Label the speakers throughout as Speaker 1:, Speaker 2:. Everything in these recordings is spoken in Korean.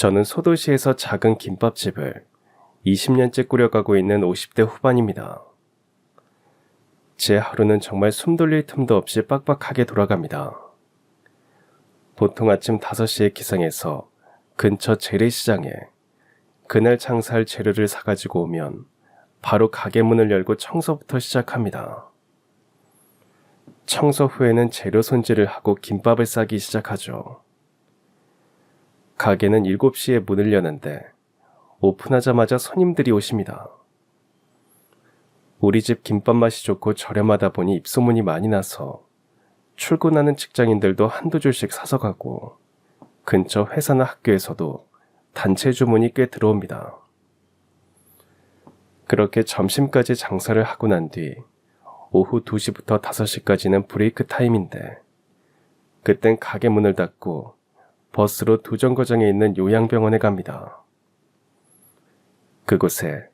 Speaker 1: 저는 소도시에서 작은 김밥집을 20년째 꾸려가고 있는 50대 후반입니다. 제 하루는 정말 숨 돌릴 틈도 없이 빡빡하게 돌아갑니다. 보통 아침 5시에 기상해서 근처 재래시장에 그날 장사할 재료를 사가지고 오면 바로 가게 문을 열고 청소부터 시작합니다. 청소 후에는 재료 손질을 하고 김밥을 싸기 시작하죠. 가게는 7시에 문을 여는데 오픈하자마자 손님들이 오십니다. 우리 집 김밥 맛이 좋고 저렴하다 보니 입소문이 많이 나서 출근하는 직장인들도 한두 줄씩 사서 가고 근처 회사나 학교에서도 단체 주문이 꽤 들어옵니다. 그렇게 점심까지 장사를 하고 난 뒤 오후 2시부터 5시까지는 브레이크 타임인데 그땐 가게 문을 닫고 버스로 두정거장에 있는 요양병원에 갑니다. 그곳에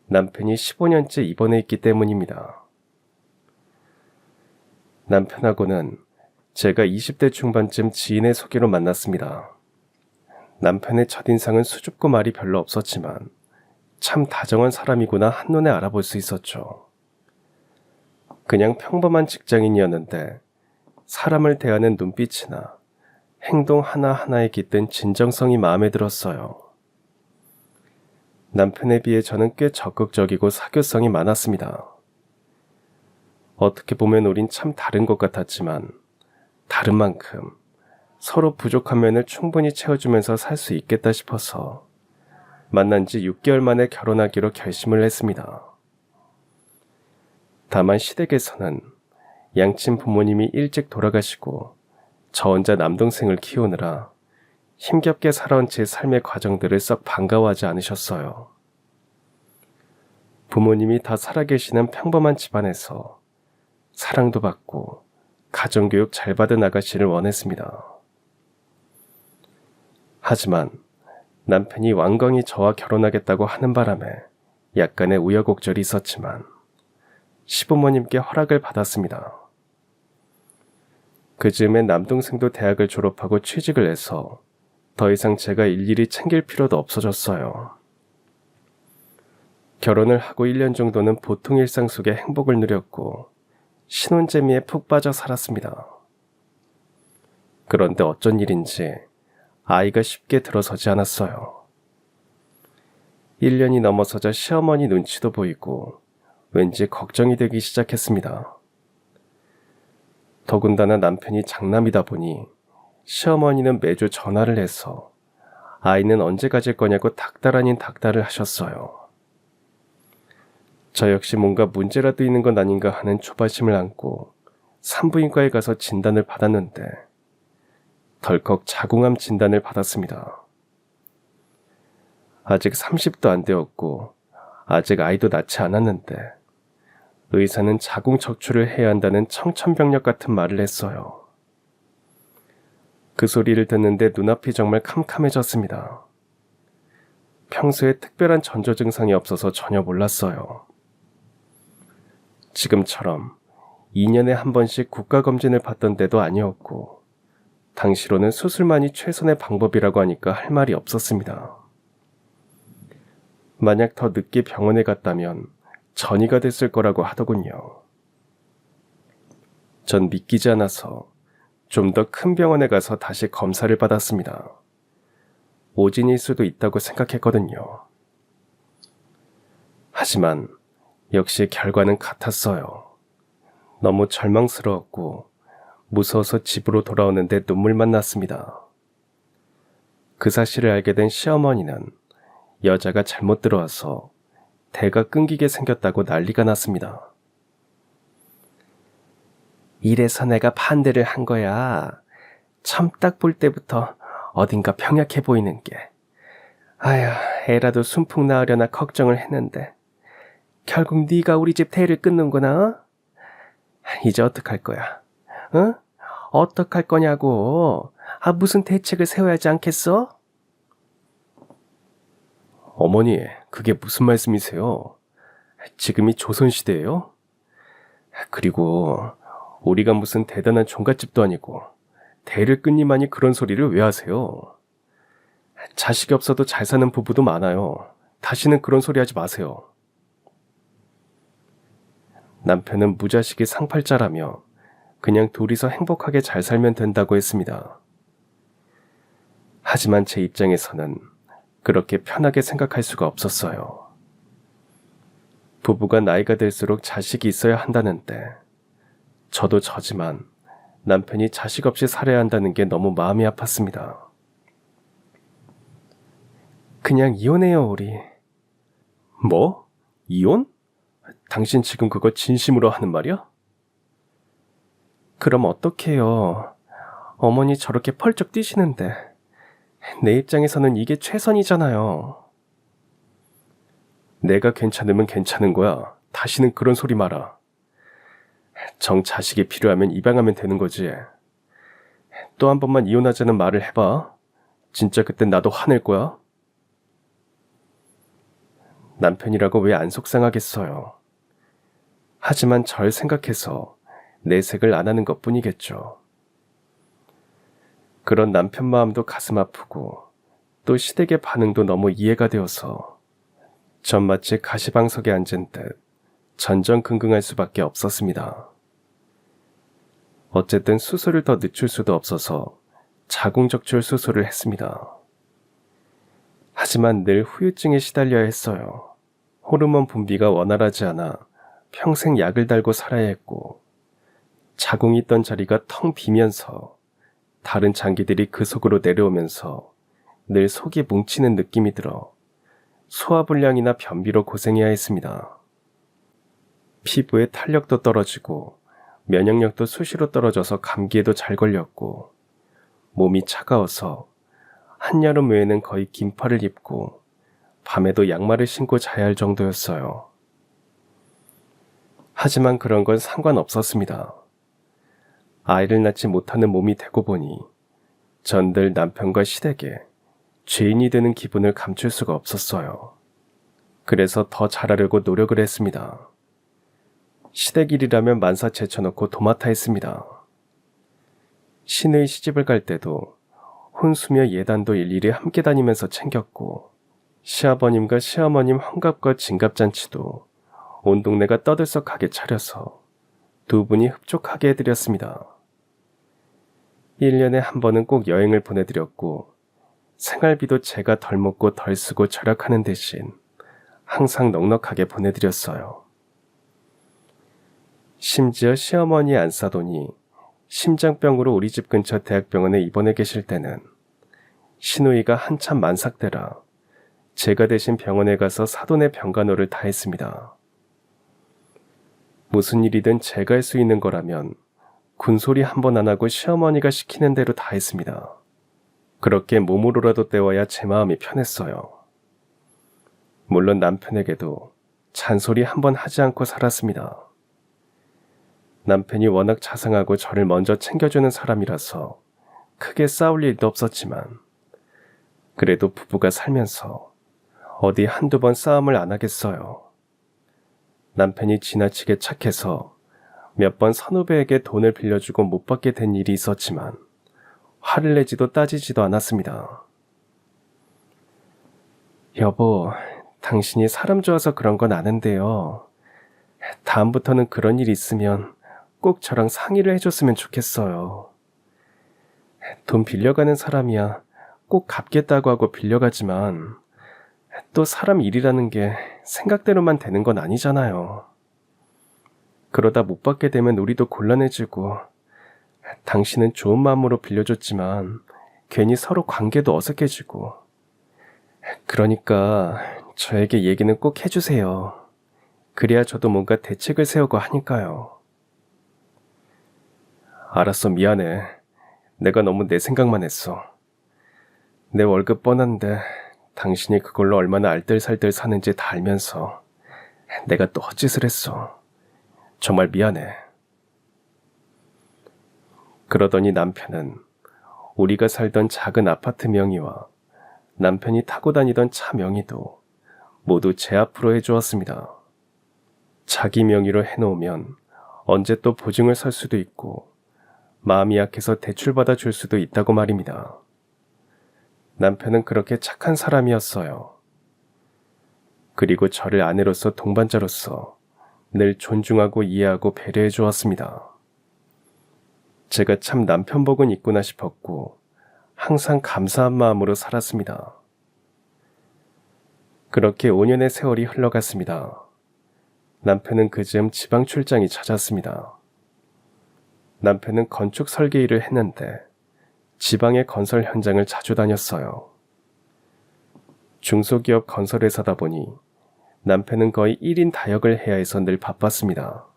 Speaker 1: 남편이 15년째 입원해 있기 때문입니다. 남편하고는 제가 20대 중반쯤 지인의 소개로 만났습니다. 남편의 첫인상은 수줍고 말이 별로 없었지만 참 다정한 사람이구나 한눈에 알아볼 수 있었죠. 그냥 평범한 직장인이었는데 사람을 대하는 눈빛이나 행동 하나하나에 깃든 진정성이 마음에 들었어요. 남편에 비해 저는 꽤 적극적이고 사교성이 많았습니다. 어떻게 보면 우린 참 다른 것 같았지만 다른 만큼 서로 부족한 면을 충분히 채워주면서 살 수 있겠다 싶어서 만난 지 6개월 만에 결혼하기로 결심을 했습니다. 다만 시댁에서는 양친 부모님이 일찍 돌아가시고 저 혼자 남동생을 키우느라 힘겹게 살아온 제 삶의 과정들을 썩 반가워하지 않으셨어요. 부모님이 다 살아계시는 평범한 집안에서 사랑도 받고 가정교육 잘 받은 아가씨를 원했습니다. 하지만 남편이 완강히 저와 결혼하겠다고 하는 바람에 약간의 우여곡절이 있었지만 시부모님께 허락을 받았습니다. 그 즈음에 남동생도 대학을 졸업하고 취직을 해서 더 이상 제가 일일이 챙길 필요도 없어졌어요. 결혼을 하고 1년 정도는 보통 일상 속에 행복을 누렸고 신혼재미에 푹 빠져 살았습니다. 그런데 어쩐 일인지 아이가 쉽게 들어서지 않았어요. 1년이 넘어서자 시어머니 눈치도 보이고 왠지 걱정이 되기 시작했습니다. 더군다나 남편이 장남이다 보니 시어머니는 매주 전화를 해서 아이는 언제 가질 거냐고 닥달 아닌 닥달을 하셨어요. 저 역시 뭔가 문제라도 있는 건 아닌가 하는 조바심을 안고 산부인과에 가서 진단을 받았는데 덜컥 자궁암 진단을 받았습니다. 아직 30도 안 되었고 아직 아이도 낳지 않았는데 의사는 자궁 척추를 해야 한다는 청천벽력 같은 말을 했어요. 그 소리를 듣는데 눈앞이 정말 캄캄해졌습니다. 평소에 특별한 전조 증상이 없어서 전혀 몰랐어요. 지금처럼 2년에 한 번씩 국가검진을 받던 때도 아니었고 당시로는 수술만이 최선의 방법이라고 하니까 할 말이 없었습니다. 만약 더 늦게 병원에 갔다면 전이가 됐을 거라고 하더군요. 전 믿기지 않아서 좀 더 큰 병원에 가서 다시 검사를 받았습니다. 오진일 수도 있다고 생각했거든요. 하지만 역시 결과는 같았어요. 너무 절망스러웠고 무서워서 집으로 돌아오는데 눈물만 났습니다. 그 사실을 알게 된 시어머니는 여자가 잘못 들어와서 대가 끊기게 생겼다고 난리가 났습니다. 이래서 내가 반대를 한 거야. 처음 딱 볼 때부터 어딘가 병약해 보이는 게. 아휴, 애라도 순풍 낳으려나 걱정을 했는데 결국 네가 우리 집 대를 끊는구나. 이제 어떡할 거야? 응? 어떡할 거냐고. 무슨 대책을 세워야 하지 않겠어? 어머니, 그게 무슨 말씀이세요? 지금이 조선시대예요? 그리고 우리가 무슨 대단한 종갓집도 아니고 대를 끊니만이 그런 소리를 왜 하세요? 자식이 없어도 잘 사는 부부도 많아요. 다시는 그런 소리 하지 마세요. 남편은 무자식이 상팔자라며 그냥 둘이서 행복하게 잘 살면 된다고 했습니다. 하지만 제 입장에서는 그렇게 편하게 생각할 수가 없었어요. 부부가 나이가 들수록 자식이 있어야 한다는데 저도 저지만 남편이 자식 없이 살아야 한다는 게 너무 마음이 아팠습니다. 그냥 이혼해요, 우리. 뭐? 이혼? 당신 지금 그거 진심으로 하는 말이야? 그럼 어떡해요. 어머니 저렇게 펄쩍 뛰시는데. 내 입장에서는 이게 최선이잖아요. 내가 괜찮으면 괜찮은 거야. 다시는 그런 소리 마라. 정 자식이 필요하면 입양하면 되는 거지. 또 한 번만 이혼하자는 말을 해봐. 진짜 그땐 나도 화낼 거야. 남편이라고 왜 안 속상하겠어요. 하지만 절 생각해서 내색을 안 하는 것뿐이겠죠. 그런 남편 마음도 가슴 아프고 또 시댁의 반응도 너무 이해가 되어서 전 마치 가시방석에 앉은 듯 전전긍긍할 수밖에 없었습니다. 어쨌든 수술을 더 늦출 수도 없어서 자궁적출 수술을 했습니다. 하지만 늘 후유증에 시달려야 했어요. 호르몬 분비가 원활하지 않아 평생 약을 달고 살아야 했고 자궁이 있던 자리가 텅 비면서 다른 장기들이 그 속으로 내려오면서 늘 속이 뭉치는 느낌이 들어 소화불량이나 변비로 고생해야 했습니다. 피부의 탄력도 떨어지고 면역력도 수시로 떨어져서 감기에도 잘 걸렸고 몸이 차가워서 한여름 외에는 거의 긴팔을 입고 밤에도 양말을 신고 자야 할 정도였어요. 하지만 그런 건 상관없었습니다. 아이를 낳지 못하는 몸이 되고 보니 전 늘 남편과 시댁에 죄인이 되는 기분을 감출 수가 없었어요. 그래서 더 잘하려고 노력을 했습니다. 시댁 일이라면 만사 제쳐놓고 도맡아 했습니다. 시내에 시집을 갈 때도 혼수며 예단도 일일이 함께 다니면서 챙겼고 시아버님과 시어머님 환갑과 진갑잔치도 온 동네가 떠들썩하게 차려서 두 분이 흡족하게 해드렸습니다. 1년에 한 번은 꼭 여행을 보내드렸고 생활비도 제가 덜 먹고 덜 쓰고 절약하는 대신 항상 넉넉하게 보내드렸어요. 심지어 시어머니의 안싸돈이 심장병으로 우리 집 근처 대학병원에 입원해 계실 때는 시누이가 한참 만삭대라 제가 대신 병원에 가서 사돈의 병간호를 다 했습니다. 무슨 일이든 제가 할 수 있는 거라면 군소리 한 번 안 하고 시어머니가 시키는 대로 다 했습니다. 그렇게 몸으로라도 때워야 제 마음이 편했어요. 물론 남편에게도 잔소리 한 번 하지 않고 살았습니다. 남편이 워낙 자상하고 저를 먼저 챙겨주는 사람이라서 크게 싸울 일도 없었지만 그래도 부부가 살면서 어디 한두 번 싸움을 안 하겠어요. 남편이 지나치게 착해서 몇 번 선후배에게 돈을 빌려주고 못 받게 된 일이 있었지만 화를 내지도 따지지도 않았습니다. 여보, 당신이 사람 좋아서 그런 건 아는데요. 다음부터는 그런 일 있으면 꼭 저랑 상의를 해줬으면 좋겠어요. 돈 빌려가는 사람이야 꼭 갚겠다고 하고 빌려가지만 또 사람 일이라는 게 생각대로만 되는 건 아니잖아요. 그러다 못 받게 되면 우리도 곤란해지고 당신은 좋은 마음으로 빌려줬지만 괜히 서로 관계도 어색해지고 그러니까 저에게 얘기는 꼭 해주세요. 그래야 저도 뭔가 대책을 세우고 하니까요. 알았어, 미안해. 내가 너무 내 생각만 했어. 내 월급 뻔한데 당신이 그걸로 얼마나 알뜰살뜰 사는지 다 알면서 내가 또 헛짓을 했어. 정말 미안해. 그러더니 남편은 우리가 살던 작은 아파트 명의와 남편이 타고 다니던 차 명의도 모두 제 앞으로 해주었습니다. 자기 명의로 해놓으면 언제 또 보증을 설 수도 있고 마음이 약해서 대출받아 줄 수도 있다고 말입니다. 남편은 그렇게 착한 사람이었어요. 그리고 저를 아내로서 동반자로서 늘 존중하고 이해하고 배려해 주었습니다. 제가 참 남편 복은 있구나 싶었고 항상 감사한 마음으로 살았습니다. 그렇게 5년의 세월이 흘러갔습니다. 남편은 그즈음 지방 출장이 잦았습니다. 남편은 건축 설계 일을 했는데 지방의 건설 현장을 자주 다녔어요. 중소기업 건설회사다 보니 남편은 거의 1인 다역을 해야 해서 늘 바빴습니다.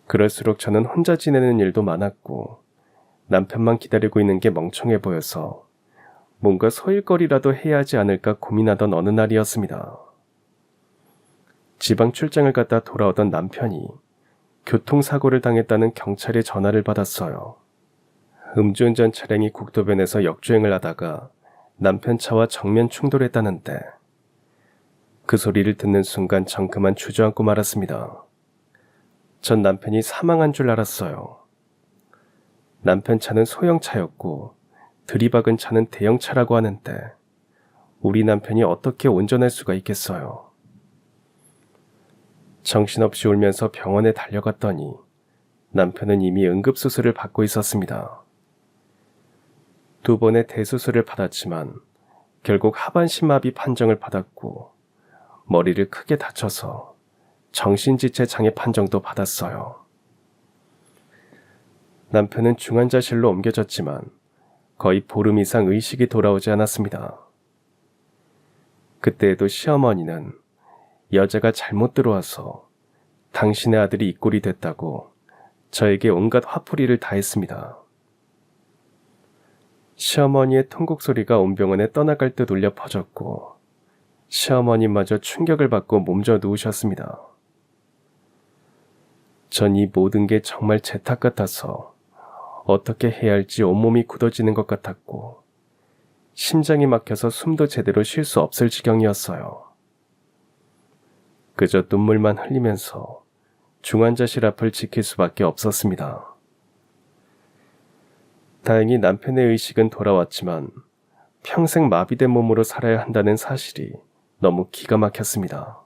Speaker 1: 그럴수록 저는 혼자 지내는 일도 많았고 남편만 기다리고 있는 게 멍청해 보여서 뭔가 소일거리라도 해야 하지 않을까 고민하던 어느 날이었습니다. 지방 출장을 갔다 돌아오던 남편이 교통사고를 당했다는 경찰의 전화를 받았어요. 음주운전 차량이 국도변에서 역주행을 하다가 남편 차와 정면 충돌했다는데 그 소리를 듣는 순간 전 그만 주저앉고 말았습니다. 전 남편이 사망한 줄 알았어요. 남편 차는 소형차였고 들이박은 차는 대형차라고 하는데 우리 남편이 어떻게 운전할 수가 있겠어요. 정신없이 울면서 병원에 달려갔더니 남편은 이미 응급수술을 받고 있었습니다. 2번의 대수술을 받았지만 결국 하반신마비 판정을 받았고 머리를 크게 다쳐서 정신지체 장애 판정도 받았어요. 남편은 중환자실로 옮겨졌지만 거의 보름 이상 의식이 돌아오지 않았습니다. 그때에도 시어머니는 여자가 잘못 들어와서 당신의 아들이 이 꼴이 됐다고 저에게 온갖 화풀이를 다 했습니다. 시어머니의 통곡 소리가 온 병원에 떠나갈 듯 울려 퍼졌고 시어머니마저 충격을 받고 몸져 누우셨습니다. 전 이 모든 게 정말 제 탓 같아서 어떻게 해야 할지 온몸이 굳어지는 것 같았고 심장이 막혀서 숨도 제대로 쉴 수 없을 지경이었어요. 그저 눈물만 흘리면서 중환자실 앞을 지킬 수밖에 없었습니다. 다행히 남편의 의식은 돌아왔지만 평생 마비된 몸으로 살아야 한다는 사실이 너무 기가 막혔습니다.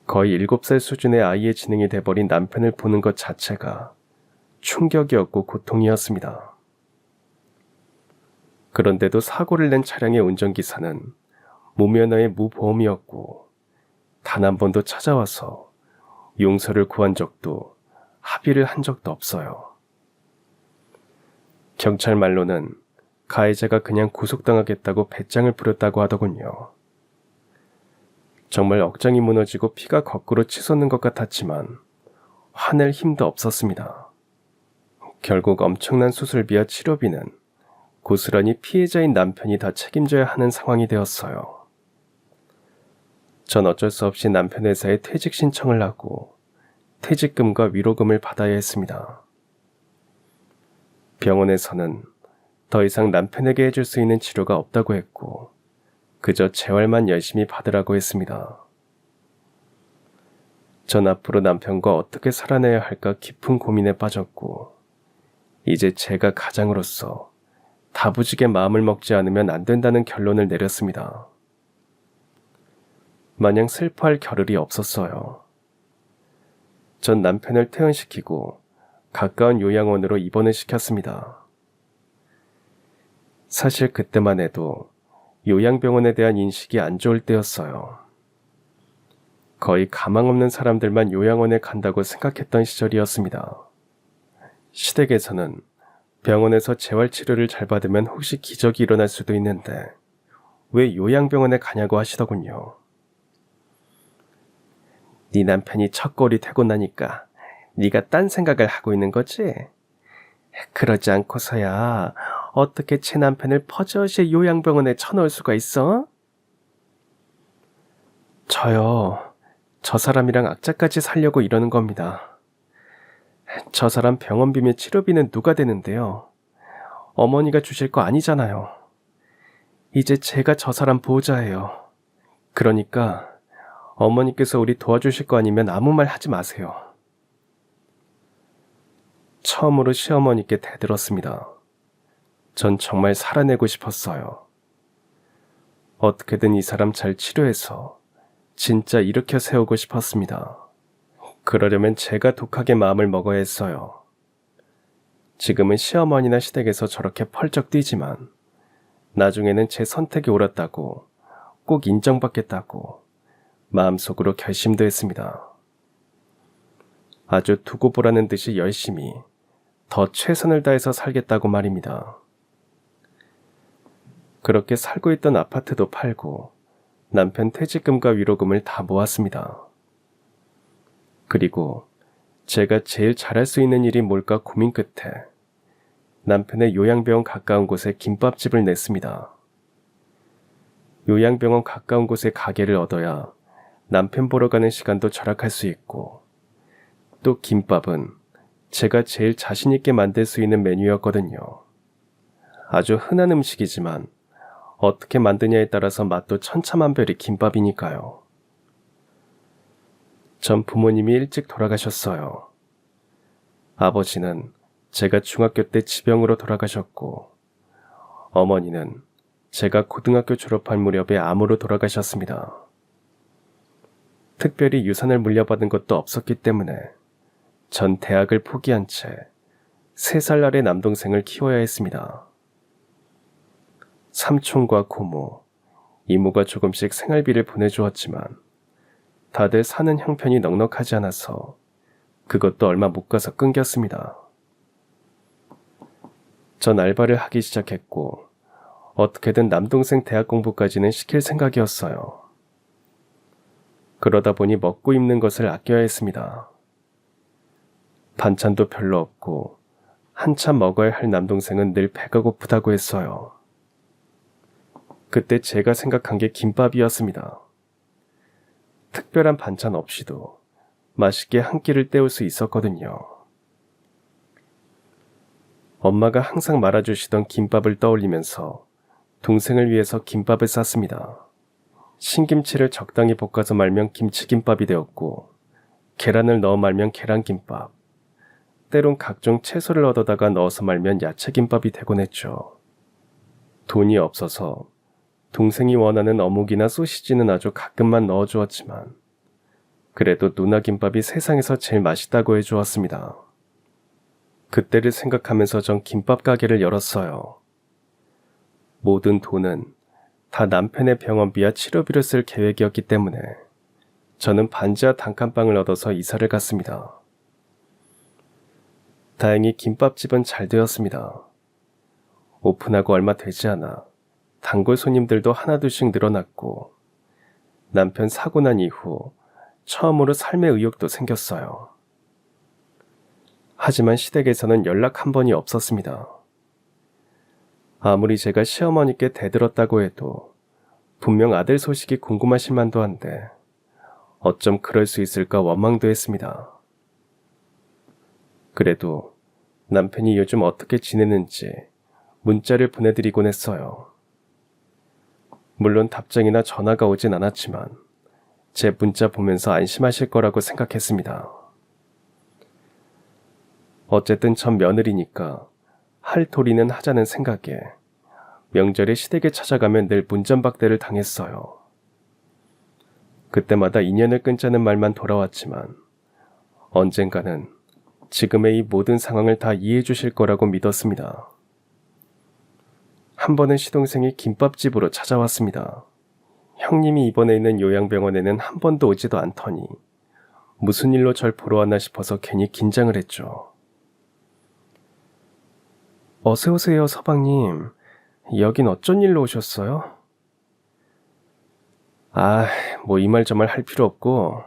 Speaker 1: 거의 7살 수준의 아이의 지능이 돼버린 남편을 보는 것 자체가 충격이었고 고통이었습니다. 그런데도 사고를 낸 차량의 운전기사는 무면허의 무보험이었고 단 한 번도 찾아와서 용서를 구한 적도 합의를 한 적도 없어요. 경찰 말로는 가해자가 그냥 구속당하겠다고 배짱을 부렸다고 하더군요. 정말 억장이 무너지고 피가 거꾸로 치솟는 것 같았지만 화낼 힘도 없었습니다. 결국 엄청난 수술비와 치료비는 고스란히 피해자인 남편이 다 책임져야 하는 상황이 되었어요. 전 어쩔 수 없이 남편 회사에 퇴직 신청을 하고 퇴직금과 위로금을 받아야 했습니다. 병원에서는 더 이상 남편에게 해줄 수 있는 치료가 없다고 했고 그저 재활만 열심히 받으라고 했습니다. 전 앞으로 남편과 어떻게 살아내야 할까 깊은 고민에 빠졌고 이제 제가 가장으로서 다부지게 마음을 먹지 않으면 안 된다는 결론을 내렸습니다. 마냥 슬퍼할 겨를이 없었어요. 전 남편을 퇴원시키고 가까운 요양원으로 입원을 시켰습니다. 사실 그때만 해도 요양병원에 대한 인식이 안 좋을 때였어요. 거의 가망 없는 사람들만 요양원에 간다고 생각했던 시절이었습니다. 시댁에서는 병원에서 재활치료를 잘 받으면 혹시 기적이 일어날 수도 있는데 왜 요양병원에 가냐고 하시더군요. 네 남편이 첫골이 되고 나니까 네가 딴 생각을 하고 있는 거지? 그러지 않고서야 어떻게 제 남편을 퍼젓이 요양병원에 쳐넣을 수가 있어? 저요. 저 사람이랑 악착같이 살려고 이러는 겁니다. 저 사람 병원비며 치료비는 누가 되는데요. 어머니가 주실 거 아니잖아요. 이제 제가 저 사람 보호자예요. 그러니까 어머니께서 우리 도와주실 거 아니면 아무 말 하지 마세요. 처음으로 시어머니께 대들었습니다. 전 정말 살아내고 싶었어요. 어떻게든 이 사람 잘 치료해서 진짜 일으켜 세우고 싶었습니다. 그러려면 제가 독하게 마음을 먹어야 했어요. 지금은 시어머니나 시댁에서 저렇게 펄쩍 뛰지만 나중에는 제 선택이 옳았다고, 꼭 인정받겠다고 마음속으로 결심도 했습니다. 아주 두고 보라는 듯이 열심히 더 최선을 다해서 살겠다고 말입니다. 그렇게 살고 있던 아파트도 팔고 남편 퇴직금과 위로금을 다 모았습니다. 그리고 제가 제일 잘할 수 있는 일이 뭘까 고민 끝에 남편의 요양병원 가까운 곳에 김밥집을 냈습니다. 요양병원 가까운 곳에 가게를 얻어야 남편 보러 가는 시간도 절약할 수 있고, 또 김밥은 제가 제일 자신 있게 만들 수 있는 메뉴였거든요. 아주 흔한 음식이지만 어떻게 만드냐에 따라서 맛도 천차만별이 김밥이니까요. 전 부모님이 일찍 돌아가셨어요. 아버지는 제가 중학교 때 지병으로 돌아가셨고, 어머니는 제가 고등학교 졸업할 무렵에 암으로 돌아가셨습니다. 특별히 유산을 물려받은 것도 없었기 때문에 전 대학을 포기한 채 3살 아래 남동생을 키워야 했습니다. 삼촌과 고모, 이모가 조금씩 생활비를 보내주었지만 다들 사는 형편이 넉넉하지 않아서 그것도 얼마 못 가서 끊겼습니다. 전 알바를 하기 시작했고 어떻게든 남동생 대학 공부까지는 시킬 생각이었어요. 그러다 보니 먹고 입는 것을 아껴야 했습니다. 반찬도 별로 없고 한참 먹어야 할 남동생은 늘 배가 고프다고 했어요. 그때 제가 생각한 게 김밥이었습니다. 특별한 반찬 없이도 맛있게 한 끼를 때울 수 있었거든요. 엄마가 항상 말아주시던 김밥을 떠올리면서 동생을 위해서 김밥을 쌌습니다. 신김치를 적당히 볶아서 말면 김치김밥이 되었고, 계란을 넣어 말면 계란김밥, 때론 각종 채소를 얻어다가 넣어서 말면 야채김밥이 되곤 했죠. 돈이 없어서 동생이 원하는 어묵이나 소시지는 아주 가끔만 넣어주었지만 그래도 누나 김밥이 세상에서 제일 맛있다고 해주었습니다. 그때를 생각하면서 전 김밥 가게를 열었어요. 모든 돈은 다 남편의 병원비와 치료비를 쓸 계획이었기 때문에 저는 반지하 단칸방을 얻어서 이사를 갔습니다. 다행히 김밥집은 잘 되었습니다. 오픈하고 얼마 되지 않아 단골 손님들도 하나둘씩 늘어났고, 남편 사고 난 이후 처음으로 삶의 의욕도 생겼어요. 하지만 시댁에서는 연락 한 번이 없었습니다. 아무리 제가 시어머니께 대들었다고 해도 분명 아들 소식이 궁금하실 만도 한데 어쩜 그럴 수 있을까 원망도 했습니다. 그래도 남편이 요즘 어떻게 지내는지 문자를 보내드리곤 했어요. 물론 답장이나 전화가 오진 않았지만 제 문자 보면서 안심하실 거라고 생각했습니다. 어쨌든 전 며느리니까 할 도리는 하자는 생각에 명절에 시댁에 찾아가면 늘 문전박대를 당했어요. 그때마다 인연을 끊자는 말만 돌아왔지만 언젠가는 지금의 이 모든 상황을 다 이해해 주실 거라고 믿었습니다. 한 번은 시동생이 김밥집으로 찾아왔습니다. 형님이 입원해 있는 요양병원에는 한 번도 오지도 않더니 무슨 일로 절 보러 왔나 싶어서 괜히 긴장을 했죠. 어서 오세요, 서방님. 여긴 어쩐 일로 오셨어요? 뭐 이 말 저 말 할 필요 없고,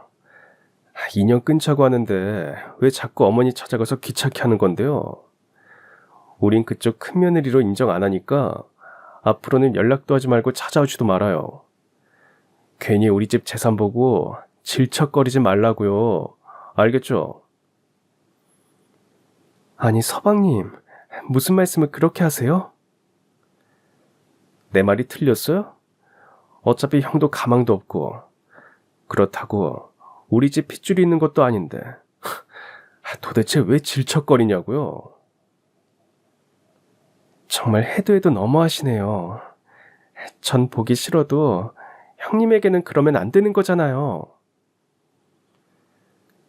Speaker 1: 인연 끊자고 하는데 왜 자꾸 어머니 찾아가서 귀찮게 하는 건데요? 우린 그쪽 큰며느리로 인정 안 하니까 앞으로는 연락도 하지 말고 찾아오지도 말아요. 괜히 우리 집 재산 보고 질척거리지 말라고요. 알겠죠? 아니, 서방님, 무슨 말씀을 그렇게 하세요? 내 말이 틀렸어요? 어차피 형도 가망도 없고, 그렇다고 우리 집 핏줄이 있는 것도 아닌데 도대체 왜 질척거리냐고요? 정말 해도 해도 너무하시네요. 전 보기 싫어도 형님에게는 그러면 안 되는 거잖아요.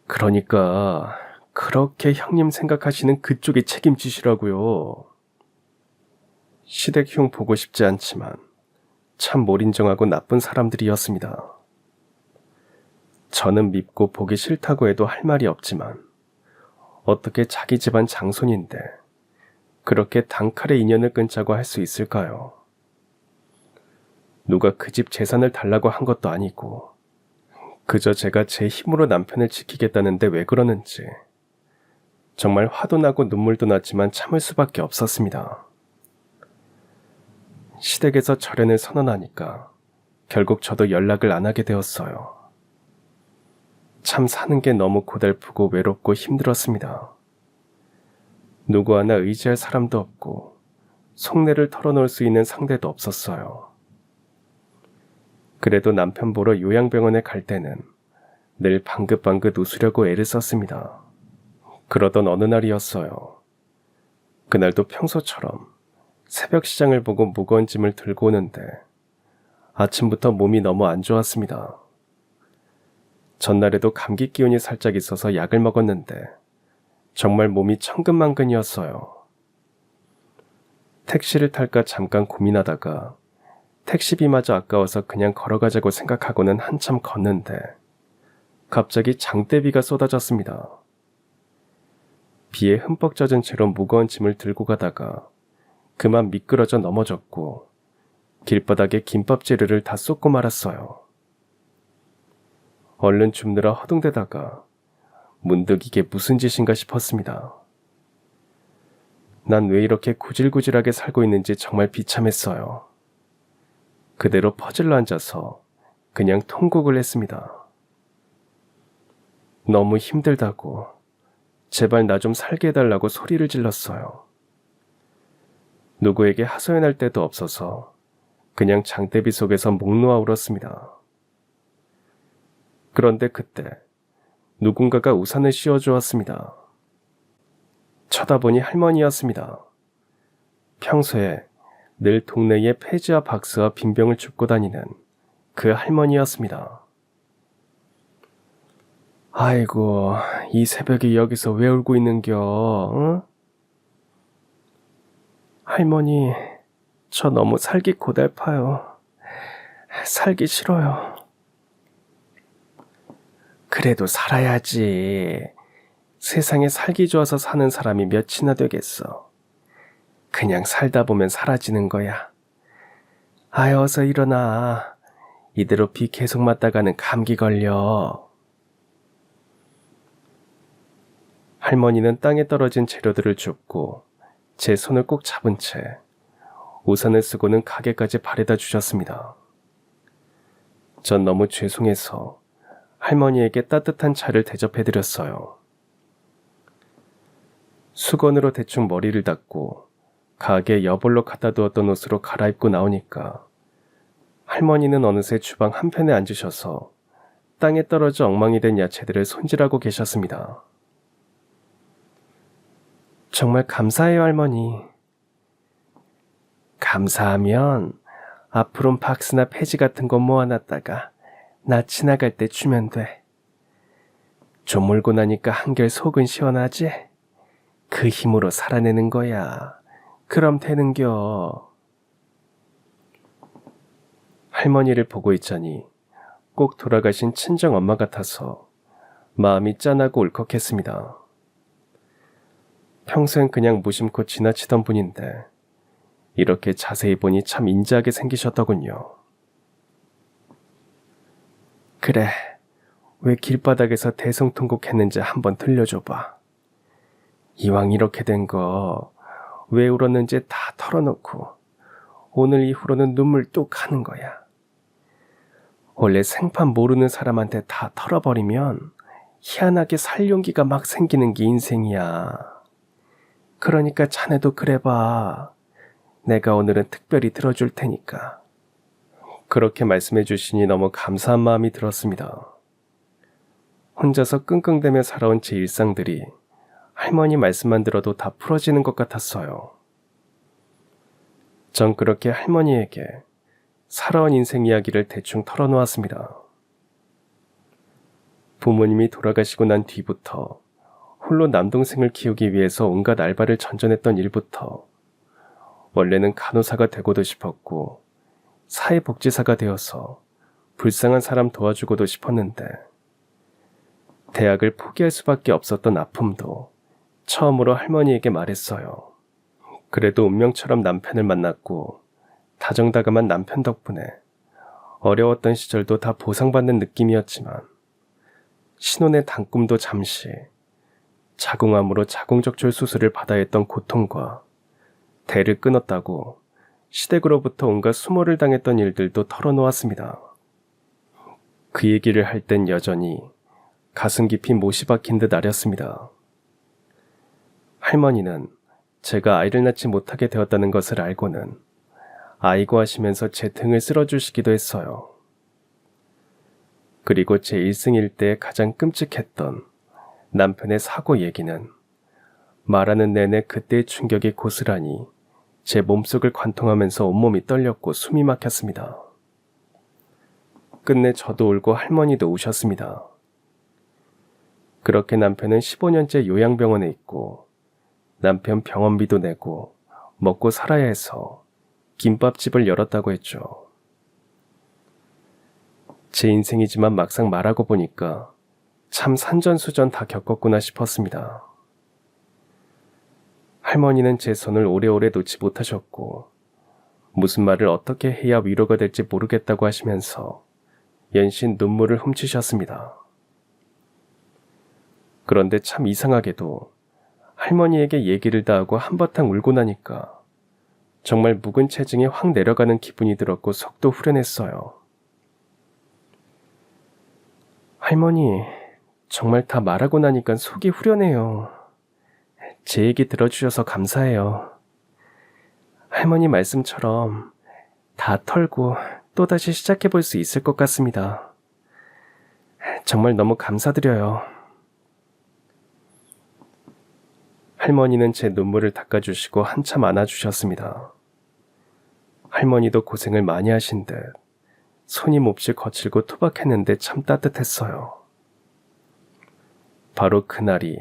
Speaker 1: 그러니까 그렇게 형님 생각하시는 그쪽이 책임지시라고요. 시댁 흉 보고 싶지 않지만 참 몰인정하고 나쁜 사람들이었습니다. 저는 밉고 보기 싫다고 해도 할 말이 없지만 어떻게 자기 집안 장손인데 그렇게 단칼에 인연을 끊자고 할 수 있을까요? 누가 그 집 재산을 달라고 한 것도 아니고 그저 제가 제 힘으로 남편을 지키겠다는데 왜 그러는지 정말 화도 나고 눈물도 났지만 참을 수밖에 없었습니다. 시댁에서 절연을 선언하니까 결국 저도 연락을 안 하게 되었어요. 참 사는 게 너무 고달프고 외롭고 힘들었습니다. 누구 하나 의지할 사람도 없고 속내를 털어놓을 수 있는 상대도 없었어요. 그래도 남편 보러 요양병원에 갈 때는 늘 방긋방긋 웃으려고 애를 썼습니다. 그러던 어느 날이었어요. 그날도 평소처럼 새벽 시장을 보고 무거운 짐을 들고 오는데 아침부터 몸이 너무 안 좋았습니다. 전날에도 감기 기운이 살짝 있어서 약을 먹었는데 정말 몸이 천근만근이었어요. 택시를 탈까 잠깐 고민하다가 택시비마저 아까워서 그냥 걸어가자고 생각하고는 한참 걷는데 갑자기 장대비가 쏟아졌습니다. 비에 흠뻑 젖은 채로 무거운 짐을 들고 가다가 그만 미끄러져 넘어졌고 길바닥에 김밥재료를 다 쏟고 말았어요. 얼른 줍느라 허둥대다가 문득 이게 무슨 짓인가 싶었습니다. 난 왜 이렇게 구질구질하게 살고 있는지 정말 비참했어요. 그대로 퍼질러 앉아서 그냥 통곡을 했습니다. 너무 힘들다고 제발 나 좀 살게 해달라고 소리를 질렀어요. 누구에게 하소연할 데도 없어서 그냥 장대비 속에서 목 놓아 울었습니다. 그런데 그때 누군가가 우산을 씌워주었습니다. 쳐다보니 할머니였습니다. 평소에 늘 동네에 폐지와 박스와 빈병을 줍고 다니는 그 할머니였습니다. 아이고, 이 새벽에 여기서 왜 울고 있는겨? 응? 할머니, 저 너무 살기 고달파요. 살기 싫어요. 그래도 살아야지. 세상에 살기 좋아서 사는 사람이 몇이나 되겠어. 그냥 살다 보면 사라지는 거야. 아이, 어서 일어나. 이대로 비 계속 맞다가는 감기 걸려. 할머니는 땅에 떨어진 재료들을 줍고 제 손을 꼭 잡은 채 우산을 쓰고는 가게까지 바래다 주셨습니다. 전 너무 죄송해서 할머니에게 따뜻한 차를 대접해드렸어요. 수건으로 대충 머리를 닦고 가게에 여벌로 갖다 두었던 옷으로 갈아입고 나오니까 할머니는 어느새 주방 한편에 앉으셔서 땅에 떨어져 엉망이 된 야채들을 손질하고 계셨습니다. 정말 감사해요, 할머니. 감사하면 앞으론 박스나 폐지 같은 거 모아놨다가 나 지나갈 때 주면 돼. 좀 울고 나니까 한결 속은 시원하지? 그 힘으로 살아내는 거야. 그럼 되는겨. 할머니를 보고 있자니 꼭 돌아가신 친정 엄마 같아서 마음이 짠하고 울컥했습니다. 평생 그냥 무심코 지나치던 분인데 이렇게 자세히 보니 참 인자하게 생기셨더군요. 그래, 왜 길바닥에서 대성통곡했는지 한번 들려줘봐. 이왕 이렇게 된 거 왜 울었는지 다 털어놓고 오늘 이후로는 눈물 뚝 하는 거야. 원래 생판 모르는 사람한테 다 털어버리면 희한하게 살 용기가 막 생기는 게 인생이야. 그러니까 자네도 그래봐. 내가 오늘은 특별히 들어줄 테니까. 그렇게 말씀해 주시니 너무 감사한 마음이 들었습니다. 혼자서 끙끙대며 살아온 제 일상들이 할머니 말씀만 들어도 다 풀어지는 것 같았어요. 전 그렇게 할머니에게 살아온 인생 이야기를 대충 털어놓았습니다. 부모님이 돌아가시고 난 뒤부터 홀로 남동생을 키우기 위해서 온갖 알바를 전전했던 일부터 원래는 간호사가 되고도 싶었고 사회복지사가 되어서 불쌍한 사람 도와주고도 싶었는데 대학을 포기할 수밖에 없었던 아픔도 처음으로 할머니에게 말했어요. 그래도 운명처럼 남편을 만났고 다정다감한 남편 덕분에 어려웠던 시절도 다 보상받는 느낌이었지만 신혼의 단꿈도 잠시 자궁암으로 자궁적출 수술을 받아야 했던 고통과 대를 끊었다고 시댁으로부터 온갖 수모를 당했던 일들도 털어놓았습니다. 그 얘기를 할 땐 여전히 가슴 깊이 못이 박힌 듯 아렸습니다. 할머니는 제가 아이를 낳지 못하게 되었다는 것을 알고는 아이고 하시면서 제 등을 쓸어주시기도 했어요. 그리고 제 일생일대에 가장 끔찍했던 남편의 사고 얘기는 말하는 내내 그때의 충격이 고스란히 제 몸속을 관통하면서 온몸이 떨렸고 숨이 막혔습니다. 끝내 저도 울고 할머니도 우셨습니다. 그렇게 남편은 15년째 요양병원에 있고 남편 병원비도 내고 먹고 살아야 해서 김밥집을 열었다고 했죠. 제 인생이지만 막상 말하고 보니까 참 산전수전 다 겪었구나 싶었습니다. 할머니는 제 손을 오래오래 놓지 못하셨고 무슨 말을 어떻게 해야 위로가 될지 모르겠다고 하시면서 연신 눈물을 훔치셨습니다. 그런데 참 이상하게도 할머니에게 얘기를 다 하고 한바탕 울고 나니까 정말 묵은 체증이 확 내려가는 기분이 들었고 속도 후련했어요. 할머니, 정말 다 말하고 나니까 속이 후련해요. 제 얘기 들어주셔서 감사해요. 할머니 말씀처럼 다 털고 또다시 시작해볼 수 있을 것 같습니다. 정말 너무 감사드려요. 할머니는 제 눈물을 닦아주시고 한참 안아주셨습니다. 할머니도 고생을 많이 하신 듯 손이 몹시 거칠고 투박했는데 참 따뜻했어요. 바로 그날이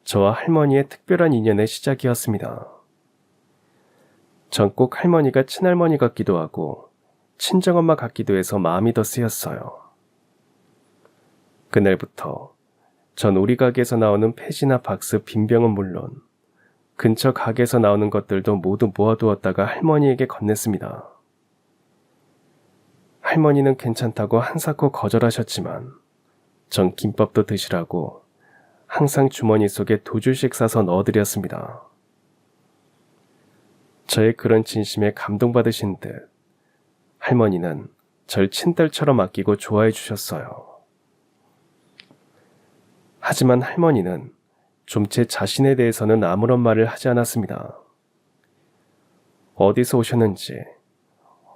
Speaker 1: 저와 할머니의 특별한 인연의 시작이었습니다. 전 꼭 할머니가 친할머니 같기도 하고 친정엄마 같기도 해서 마음이 더 쓰였어요. 그날부터 전 우리 가게에서 나오는 팻이나 박스, 빈병은 물론 근처 가게에서 나오는 것들도 모두 모아두었다가 할머니에게 건넸습니다. 할머니는 괜찮다고 한사코 거절하셨지만 전 김밥도 드시라고 항상 주머니 속에 2줄씩 싸서 넣어드렸습니다. 저의 그런 진심에 감동받으신 듯 할머니는 절 친딸처럼 아끼고 좋아해 주셨어요. 하지만 할머니는 좀 제 자신에 대해서는 아무런 말을 하지 않았습니다. 어디서 오셨는지,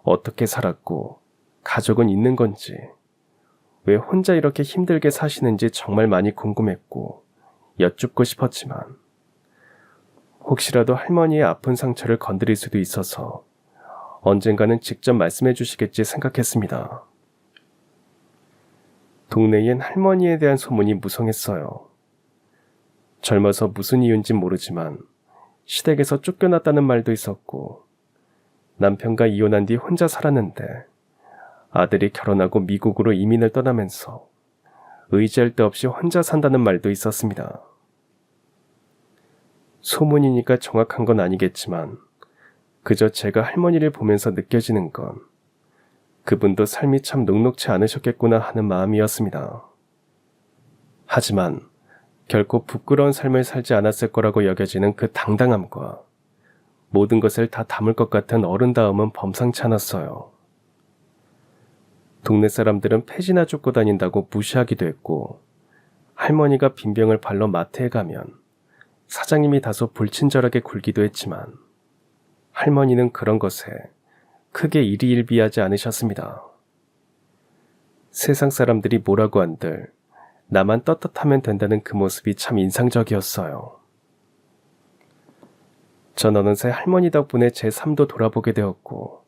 Speaker 1: 어떻게 살았고, 가족은 있는 건지, 왜 혼자 이렇게 힘들게 사시는지 정말 많이 궁금했고 여쭙고 싶었지만 혹시라도 할머니의 아픈 상처를 건드릴 수도 있어서 언젠가는 직접 말씀해 주시겠지 생각했습니다. 동네엔 할머니에 대한 소문이 무성했어요. 젊어서 무슨 이유인진 모르지만 시댁에서 쫓겨났다는 말도 있었고 남편과 이혼한 뒤 혼자 살았는데 아들이 결혼하고 미국으로 이민을 떠나면서 의지할 데 없이 혼자 산다는 말도 있었습니다. 소문이니까 정확한 건 아니겠지만 그저 제가 할머니를 보면서 느껴지는 건 그분도 삶이 참 녹록치 않으셨겠구나 하는 마음이었습니다. 하지만 결코 부끄러운 삶을 살지 않았을 거라고 여겨지는 그 당당함과 모든 것을 다 담을 것 같은 어른다움은 범상치 않았어요. 동네 사람들은 폐지나 쫓고 다닌다고 무시하기도 했고 할머니가 빈병을 발로 마트에 가면 사장님이 다소 불친절하게 굴기도 했지만 할머니는 그런 것에 크게 일희일비하지 않으셨습니다. 세상 사람들이 뭐라고 한들 나만 떳떳하면 된다는 그 모습이 참 인상적이었어요. 전 어느새 할머니 덕분에 제 삶도 돌아보게 되었고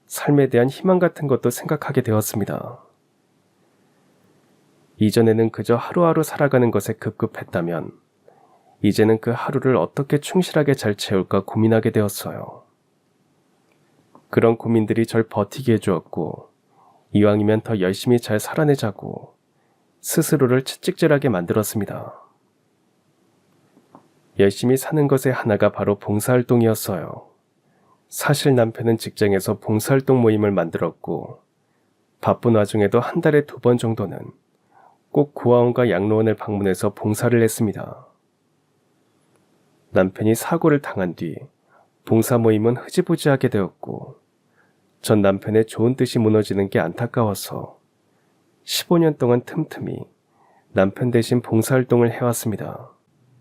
Speaker 1: 삶에 대한 희망 같은 것도 생각하게 되었습니다. 이전에는 그저 하루하루 살아가는 것에 급급했다면 이제는 그 하루를 어떻게 충실하게 잘 채울까 고민하게 되었어요. 그런 고민들이 절 버티게 해주었고 이왕이면 더 열심히 잘 살아내자고 스스로를 채찍질하게 만들었습니다. 열심히 사는 것의 하나가 바로 봉사활동이었어요. 사실 남편은 직장에서 봉사활동 모임을 만들었고 바쁜 와중에도 한 달에 2번 정도는 꼭 고아원과 양로원을 방문해서 봉사를 했습니다. 남편이 사고를 당한 뒤 봉사 모임은 흐지부지하게 되었고 전 남편의 좋은 뜻이 무너지는 게 안타까워서 15년 동안 틈틈이 남편 대신 봉사활동을 해왔습니다.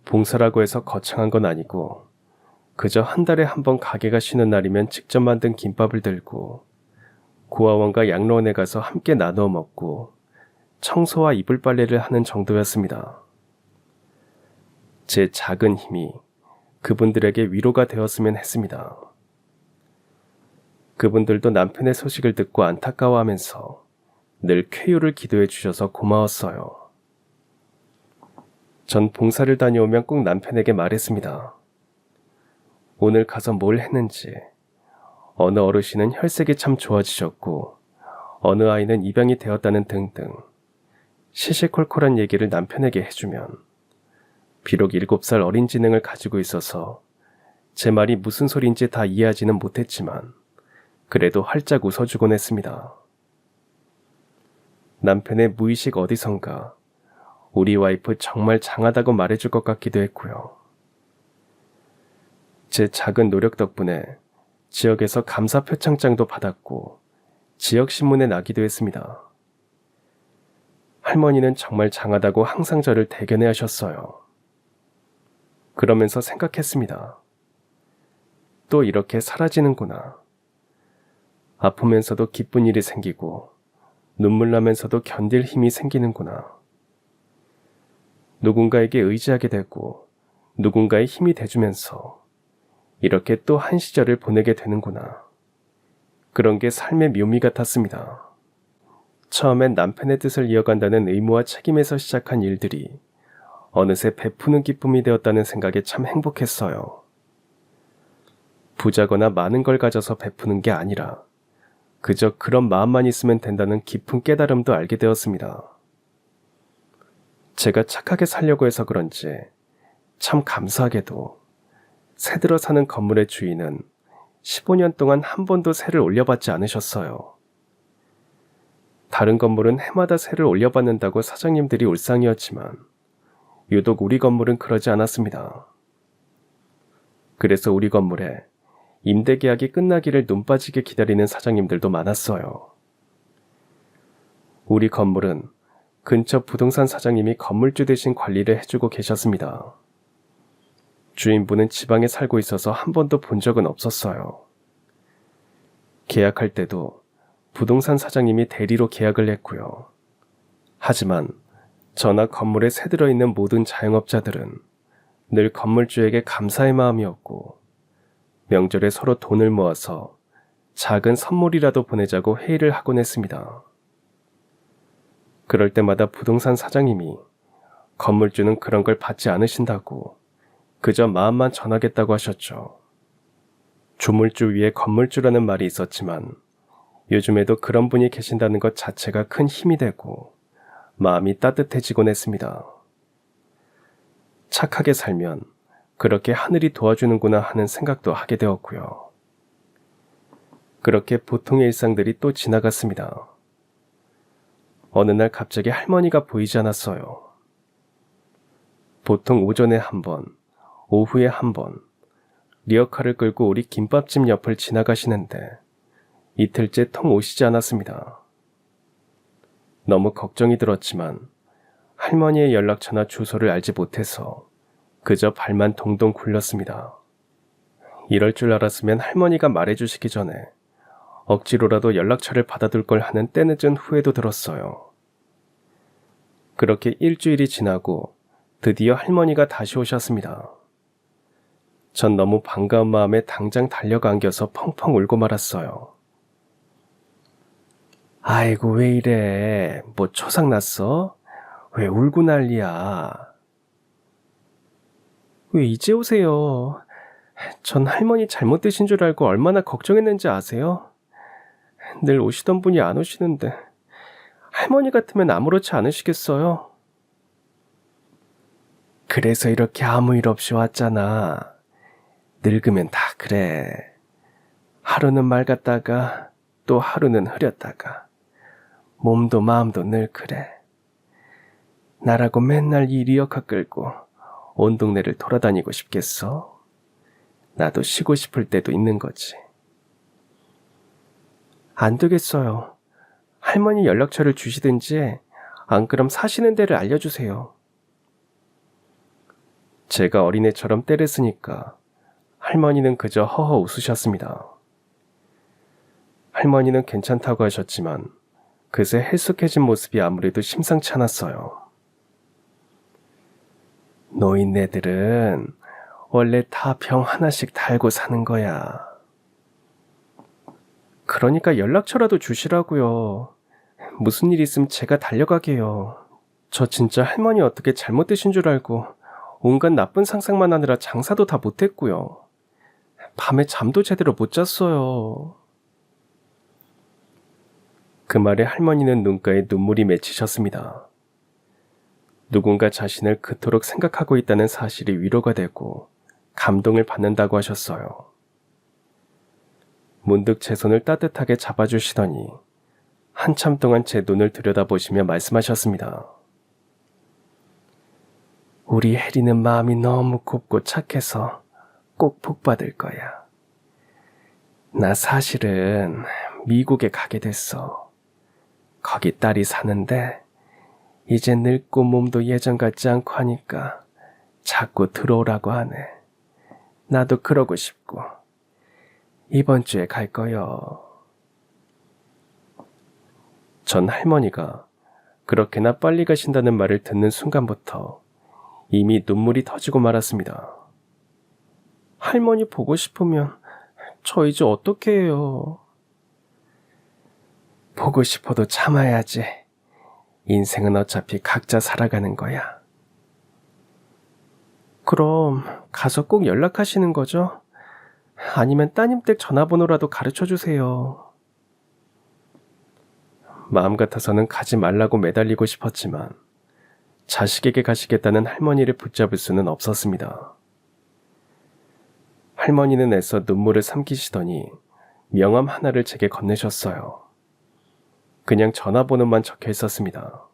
Speaker 1: 봉사라고 해서 거창한 건 아니고 그저 한 달에 한 번 가게가 쉬는 날이면 직접 만든 김밥을 들고 고아원과 양로원에 가서 함께 나누어 먹고 청소와 이불 빨래를 하는 정도였습니다. 제 작은 힘이 그분들에게 위로가 되었으면 했습니다. 그분들도 남편의 소식을 듣고 안타까워하면서 늘 쾌유를 기도해 주셔서 고마웠어요. 전 봉사를 다녀오면 꼭 남편에게 말했습니다. 오늘 가서 뭘 했는지, 어느 어르신은 혈색이 참 좋아지셨고 어느 아이는 입양이 되었다는 등등 시시콜콜한 얘기를 남편에게 해주면 비록 7살 어린 지능을 가지고 있어서 제 말이 무슨 소리인지 다 이해하지는 못했지만 그래도 활짝 웃어주곤 했습니다. 남편의 무의식 어디선가 우리 와이프 정말 장하다고 말해줄 것 같기도 했고요. 제 작은 노력 덕분에 지역에서 감사 표창장도 받았고 지역신문에 나기도 했습니다. 할머니는 정말 장하다고 항상 저를 대견해 하셨어요. 그러면서 생각했습니다. 또 이렇게 사라지는구나. 아프면서도 기쁜 일이 생기고 눈물 나면서도 견딜 힘이 생기는구나. 누군가에게 의지하게 되고 누군가의 힘이 돼주면서 이렇게 또 한 시절을 보내게 되는구나. 그런 게 삶의 묘미 같았습니다. 처음엔 남편의 뜻을 이어간다는 의무와 책임에서 시작한 일들이 어느새 베푸는 기쁨이 되었다는 생각에 참 행복했어요. 부자거나 많은 걸 가져서 베푸는 게 아니라 그저 그런 마음만 있으면 된다는 깊은 깨달음도 알게 되었습니다. 제가 착하게 살려고 해서 그런지 참 감사하게도 새들어 사는 건물의 주인은 15년 동안 한 번도 세를 올려받지 않으셨어요. 다른 건물은 해마다 세를 올려받는다고 사장님들이 울상이었지만 유독 우리 건물은 그러지 않았습니다. 그래서 우리 건물에 임대 계약이 끝나기를 눈 빠지게 기다리는 사장님들도 많았어요. 우리 건물은 근처 부동산 사장님이 건물주 대신 관리를 해주고 계셨습니다. 주인분은 지방에 살고 있어서 한 번도 본 적은 없었어요. 계약할 때도 부동산 사장님이 대리로 계약을 했고요. 하지만 저나 건물에 새들어 있는 모든 자영업자들은 늘 건물주에게 감사의 마음이었고 명절에 서로 돈을 모아서 작은 선물이라도 보내자고 회의를 하곤 했습니다. 그럴 때마다 부동산 사장님이 건물주는 그런 걸 받지 않으신다고 그저 마음만 전하겠다고 하셨죠. 조물주 위에 건물주라는 말이 있었지만 요즘에도 그런 분이 계신다는 것 자체가 큰 힘이 되고 마음이 따뜻해지곤 했습니다. 착하게 살면 그렇게 하늘이 도와주는구나 하는 생각도 하게 되었고요. 그렇게 보통의 일상들이 또 지나갔습니다. 어느 날 갑자기 할머니가 보이지 않았어요. 보통 오전에 한 번, 오후에 한 번, 리어카를 끌고 우리 김밥집 옆을 지나가시는데 이틀째 통 오시지 않았습니다. 너무 걱정이 들었지만 할머니의 연락처나 주소를 알지 못해서 그저 발만 동동 굴렸습니다. 이럴 줄 알았으면 할머니가 말해주시기 전에 억지로라도 연락처를 받아둘 걸 하는 때늦은 후회도 들었어요. 그렇게 일주일이 지나고 드디어 할머니가 다시 오셨습니다. 전 너무 반가운 마음에 당장 달려가 안겨서 펑펑 울고 말았어요. 아이고, 왜 이래? 뭐 초상 났어? 왜 울고 난리야? 왜 이제 오세요? 전 할머니 잘못 드신 줄 알고 얼마나 걱정했는지 아세요? 늘 오시던 분이 안 오시는데 할머니 같으면 아무렇지 않으시겠어요? 그래서 이렇게 아무 일 없이 왔잖아. 늙으면 다 그래. 하루는 맑았다가 또 하루는 흐렸다가 몸도 마음도 늘 그래. 나라고 맨날 이 리어카 끌고 온 동네를 돌아다니고 싶겠어? 나도 쉬고 싶을 때도 있는 거지. 안 되겠어요. 할머니 연락처를 주시든지 안 그럼 사시는 데를 알려주세요. 제가 어린애처럼 떼를 쓰니까 할머니는 그저 허허 웃으셨습니다. 할머니는 괜찮다고 하셨지만 그새 헬쑥해진 모습이 아무래도 심상치 않았어요. 노인네들은 원래 다 병 하나씩 달고 사는 거야. 그러니까 연락처라도 주시라고요. 무슨 일 있으면 제가 달려가게요. 저 진짜 할머니 어떻게 잘못 드신 줄 알고 온갖 나쁜 상상만 하느라 장사도 다 못했고요. 밤에 잠도 제대로 못 잤어요. 그 말에 할머니는 눈가에 눈물이 맺히셨습니다. 누군가 자신을 그토록 생각하고 있다는 사실이 위로가 되고 감동을 받는다고 하셨어요. 문득 제 손을 따뜻하게 잡아주시더니 한참 동안 제 눈을 들여다보시며 말씀하셨습니다. 우리 혜리는 마음이 너무 곱고 착해서 꼭 복받을 거야. 나 사실은 미국에 가게 됐어. 거기 딸이 사는데 이제 늙고 몸도 예전 같지 않고 하니까 자꾸 들어오라고 하네. 나도 그러고 싶고 이번 주에 갈 거요. 전 할머니가 그렇게나 빨리 가신다는 말을 듣는 순간부터 이미 눈물이 터지고 말았습니다. 할머니 보고 싶으면 저 이제 어떻게 해요? 보고 싶어도 참아야지. 인생은 어차피 각자 살아가는 거야. 그럼 가서 꼭 연락하시는 거죠? 아니면 따님 댁 전화번호라도 가르쳐 주세요. 마음 같아서는 가지 말라고 매달리고 싶었지만 자식에게 가시겠다는 할머니를 붙잡을 수는 없었습니다. 할머니는 애써 눈물을 삼키시더니 명함 하나를 제게 건네셨어요. 그냥 전화번호만 적혀 있었습니다.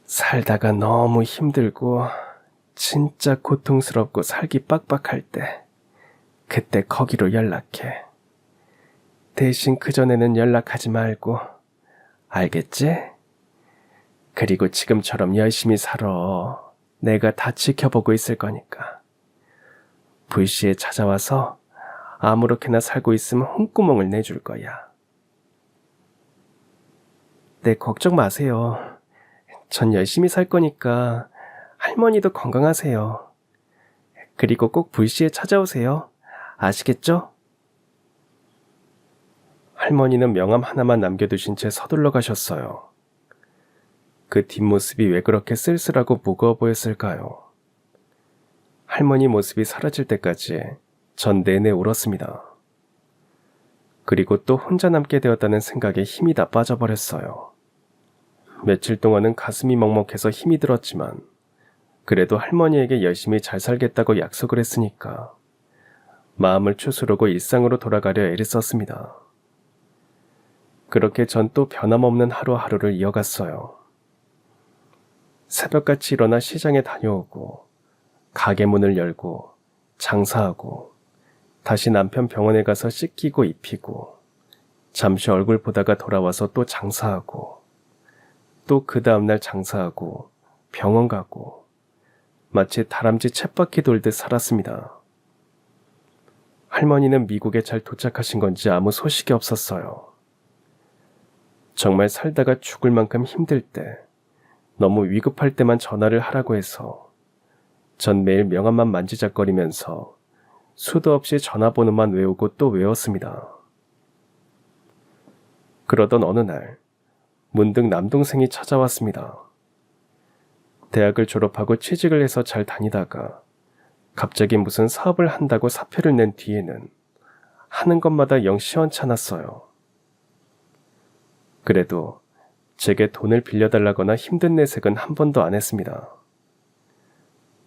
Speaker 1: 살다가 너무 힘들고 진짜 고통스럽고 살기 빡빡할 때 그때 거기로 연락해. 대신 그전에는 연락하지 말고 알겠지? 그리고 지금처럼 열심히 살아. 내가 다 지켜보고 있을 거니까. 불시에 찾아와서 아무렇게나 살고 있으면 홍구멍을 내줄 거야. 네, 걱정 마세요. 전 열심히 살 거니까 할머니도 건강하세요. 그리고 꼭 불시에 찾아오세요. 아시겠죠? 할머니는 명함 하나만 남겨두신 채 서둘러 가셨어요. 그 뒷모습이 왜 그렇게 쓸쓸하고 무거워 보였을까요? 할머니 모습이 사라질 때까지 전 내내 울었습니다. 그리고 또 혼자 남게 되었다는 생각에 힘이 다 빠져버렸어요. 며칠 동안은 가슴이 먹먹해서 힘이 들었지만 그래도 할머니에게 열심히 잘 살겠다고 약속을 했으니까 마음을 추스르고 일상으로 돌아가려 애를 썼습니다. 그렇게 전 또 변함없는 하루하루를 이어갔어요. 새벽같이 일어나 시장에 다녀오고 가게 문을 열고 장사하고 다시 남편 병원에 가서 씻기고 입히고 잠시 얼굴 보다가 돌아와서 또 장사하고 또 그 다음날 장사하고 병원 가고 마치 다람쥐 쳇바퀴 돌듯 살았습니다. 할머니는 미국에 잘 도착하신 건지 아무 소식이 없었어요. 정말 살다가 죽을 만큼 힘들 때, 너무 위급할 때만 전화를 하라고 해서 전 매일 명함만 만지작거리면서 수도 없이 전화번호만 외우고 또 외웠습니다. 그러던 어느 날 문득 남동생이 찾아왔습니다. 대학을 졸업하고 취직을 해서 잘 다니다가 갑자기 무슨 사업을 한다고 사표를 낸 뒤에는 하는 것마다 영 시원찮았어요. 그래도 제게 돈을 빌려달라거나 힘든 내색은 한 번도 안 했습니다.